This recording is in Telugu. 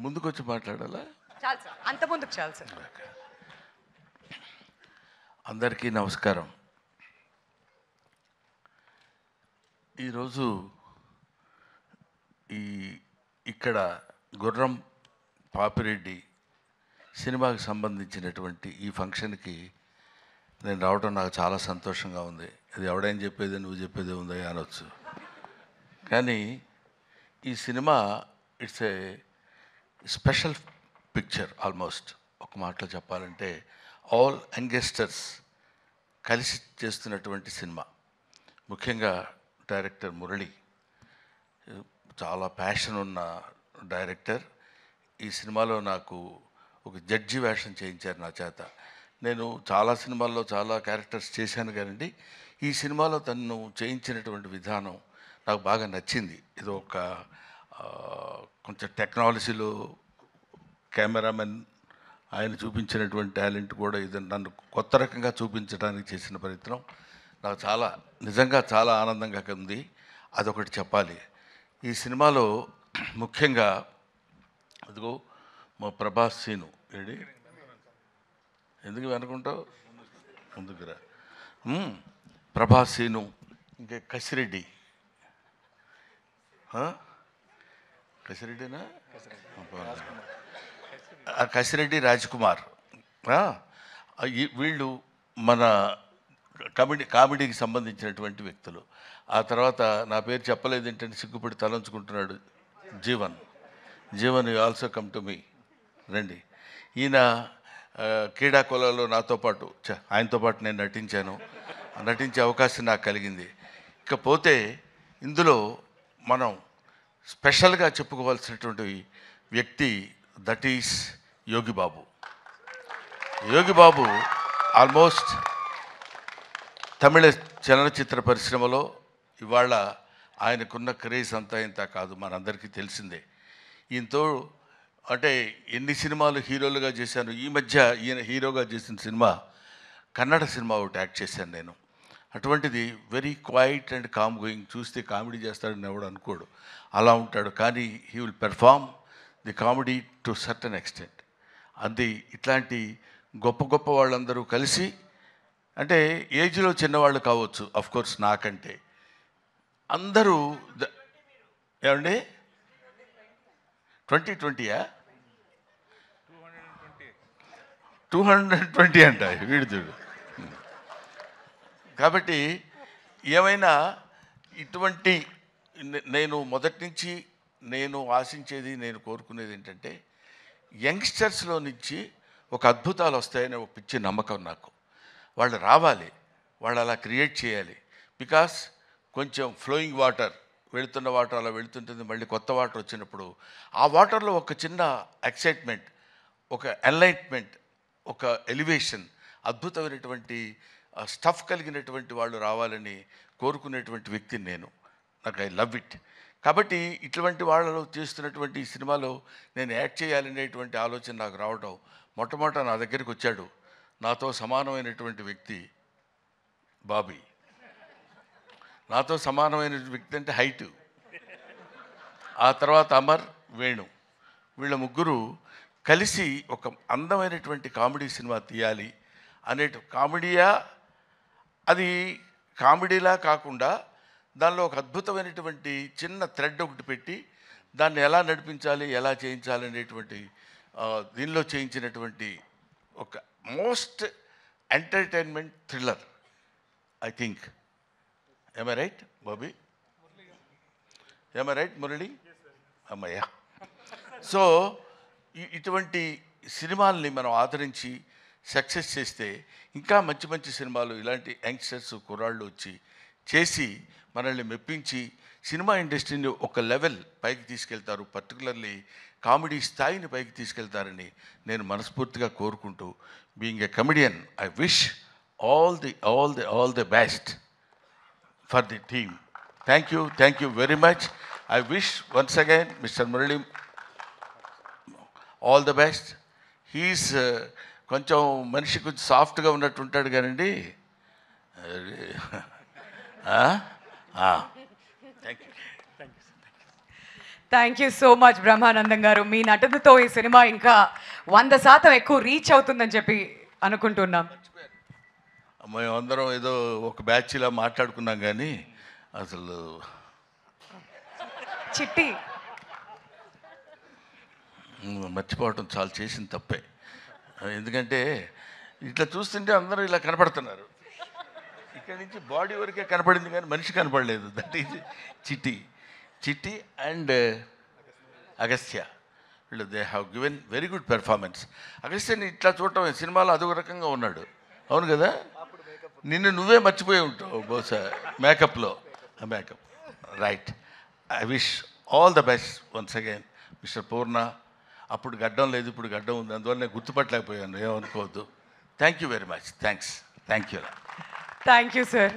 ముందుకొచ్చి మాట్లాడాలా? చాలు సార్, అంత ముందుకు చాలు సార్. అందరికీ నమస్కారం. ఈరోజు ఇక్కడ గుర్రం పాపిరెడ్డి సినిమాకి సంబంధించినటువంటి ఈ ఫంక్షన్కి నేను రావడం నాకు చాలా సంతోషంగా ఉంది. అది ఎవడైనా చెప్పేది నువ్వు చెప్పేది ఉందా అనొచ్చు, కానీ ఈ cinema it's a special picture. Almost ఒక మాటలో చెప్పాలంటే ఆల్ యంగస్టర్స్ కలిసి చేస్తున్నటువంటి సినిమా. ముఖ్యంగా డైరెక్టర్ మురళి చాలా ప్యాషన్ ఉన్న డైరెక్టర్. ఈ సినిమాలో నాకు ఒక జడ్జి వేషం చేయించారు నా చేత. నేను చాలా సినిమాల్లో చాలా క్యారెక్టర్స్ చేశాను కానండి, ఈ సినిమాలో తను చేయించినటువంటి విధానం నాకు బాగా నచ్చింది. ఇది ఒక కొంచెం టెక్నాలజీలో కెమెరామెన్ ఆయన చూపించినటువంటి టాలెంట్ కూడా ఇది నన్ను కొత్త రకంగా చూపించడానికి చేసిన ప్రయత్నం నాకు చాలా నిజంగా చాలా ఆనందంగా ఉంది. అదొకటి చెప్పాలి. ఈ సినిమాలో ముఖ్యంగా అదిగో మా ప్రభాస్ సీను ఏడి ఎందుకు వెనుకుంటావు, ముందుకురా. ప్రభాస్ సీను, ఇంకా కసిరెడ్డి, కసిరెడ్డినా కసిరెడ్డి రాజ్కుమార్, వీళ్ళు మన కామెడీకి సంబంధించినటువంటి వ్యక్తులు. ఆ తర్వాత నా పేరు చెప్పలేదు ఏంటంటే సిగ్గుపడి తలంచుకుంటున్నాడు Jeevan. Jeevan you also come to me, రండి. ఈయన క్రీడాకోళంలో నాతో పాటు ఆయనతో పాటు నేను నటించే అవకాశం నాకు కలిగింది. ఇకపోతే ఇందులో మనం స్పెషల్గా చెప్పుకోవాల్సినటువంటి వ్యక్తి that is Yogi Babu. Yogi Babu almost తమిళ చలనచిత్ర పరిశ్రమలో ఇవాళ ఆయనకున్న క్రేజ్ అంతా ఇంత కాదు, మనందరికీ తెలిసిందే. ఈయనతో అంటే ఎన్ని సినిమాలు హీరోలుగా చేశాను. ఈ మధ్య ఈయన హీరోగా చేసిన సినిమా కన్నడ సినిమా ఒకటి యాక్ట్ చేశాను నేను. అటువంటిది very quiet and calm going. చూస్తే కామెడీ చేస్తాడని ఎవడు అనుకోడు, అలా ఉంటాడు. కానీ he will perform the comedy to certain extent. అది ఇట్లాంటి గొప్ప గొప్ప వాళ్ళందరూ కలిసి, అంటే ఏజ్లో చిన్నవాళ్ళు కావచ్చు అఫ్కోర్స్ నాకంటే, అందరూ ఏమండి 2020యా 220 అంట వీడిదుడు. కాబట్టి ఏమైనా ఇటువంటి నేను మొదటి నుంచి నేను ఆశించేది, నేను కోరుకునేది ఏంటంటే యంగ్స్టర్స్లో నుంచి ఒక అద్భుతాలు వస్తాయనే ఒక పిచ్చి నమ్మకం నాకు. వాళ్ళు రావాలి, వాళ్ళు అలా క్రియేట్ చేయాలి. బికాస్ కొంచెం ఫ్లోయింగ్ వాటర్, వెళుతున్న వాటర్ అలా వెళుతుంటుంది, మళ్ళీ కొత్త వాటర్ వచ్చినప్పుడు ఆ వాటర్లో ఒక చిన్న ఎక్సైట్మెంట్, ఒక ఎన్లైట్మెంట్, ఒక ఎలివేషన్, అద్భుతమైనటువంటి స్టఫ్ కలిగినటువంటి వాళ్ళు రావాలని కోరుకునేటువంటి వ్యక్తిని నేను. నాకు ఐ లవ్ ఇట్. కాబట్టి ఇటువంటి వాళ్ళు చేస్తున్నటువంటి ఈ సినిమాలో నేను యాక్ట్ చేయాలనేటువంటి ఆలోచన నాకు రావడం, మొట్టమొదట నా దగ్గరికి వచ్చాడు నాతో సమానమైనటువంటి వ్యక్తి బాబీ. నాతో సమానమైన వ్యక్తి అంటే హైటు. ఆ తర్వాత అమర్, వేణు, వీళ్ళ ముగ్గురు కలిసి ఒక అందమైనటువంటి కామెడీ సినిమా తీయాలి కామెడీయా, అది కామెడీలా కాకుండా దానిలో ఒక అద్భుతమైనటువంటి చిన్న థ్రెడ్ ఒకటి పెట్టి దాన్ని ఎలా నడిపించాలి, ఎలా చేయించాలి అనేటువంటి దీనిలో చేయించినటువంటి ఒక most entertainment thriller I think. Am I right, Bobby? Am I right, Murali? అమ్మయ్యా. సో ఇటువంటి సినిమాల్ని మనం ఆదరించి సక్సెస్ చేస్తే ఇంకా మంచి మంచి సినిమాలు ఇలాంటి యంగ్స్టర్స్ కుర్రాళ్ళు వచ్చి చేసి మనల్ని మెప్పించి సినిమా ఇండస్ట్రీని ఒక లెవెల్ పైకి తీసుకెళ్తారు, పర్టికులర్లీ కామెడీ స్థాయిని పైకి తీసుకెళ్తారని నేను మనస్ఫూర్తిగా కోరుకుంటూ, being a comedian, I wish all the best for the team. Thank you very much. I wish once again Mr. Murali all the best. He's కొంచెం మనిషి కొంచెం సాఫ్ట్గా ఉన్నట్టు ఉంటాడు కానండి. Thank you. Thank you so much Brahmanandam గారు. మీ నటనతో ఈ సినిమా ఇంకా 100% ఎక్కువ రీచ్ అవుతుందని చెప్పి అనుకుంటున్నాం. మేమందరం ఏదో ఒక బ్యాచ్లా మాట్లాడుకున్నాం కానీ అసలు చిట్టి మర్చిపోవటం చాలా చేసిన తప్పే. ఎందుకంటే ఇట్లా చూస్తుంటే అందరూ ఇలా కనపడుతున్నారు. ఇక్కడి నుంచి బాడీ వరకే కనపడింది కానీ మనిషి కనపడలేదు. That is Chitti and Agastya. వీళ్ళు they have given very good performance. అగస్త్యని ఇట్లా చూడటం సినిమాలో అదొక రకంగా ఉన్నాడు. అవును కదా, నిన్ను నువ్వే మర్చిపోయి ఉంటావు బహుశా మేకప్లో. Makeup right. I wish all the best once again mister Purna. అప్పుడు గడ్డం లేదు, ఇప్పుడు గడ్డం ఉంది, అందువల్ల నేను గుర్తుపట్టలేకపోయాను, ఏమనుకోవద్దు. Thank you very much. Thanks. Thank you. Thank you sir.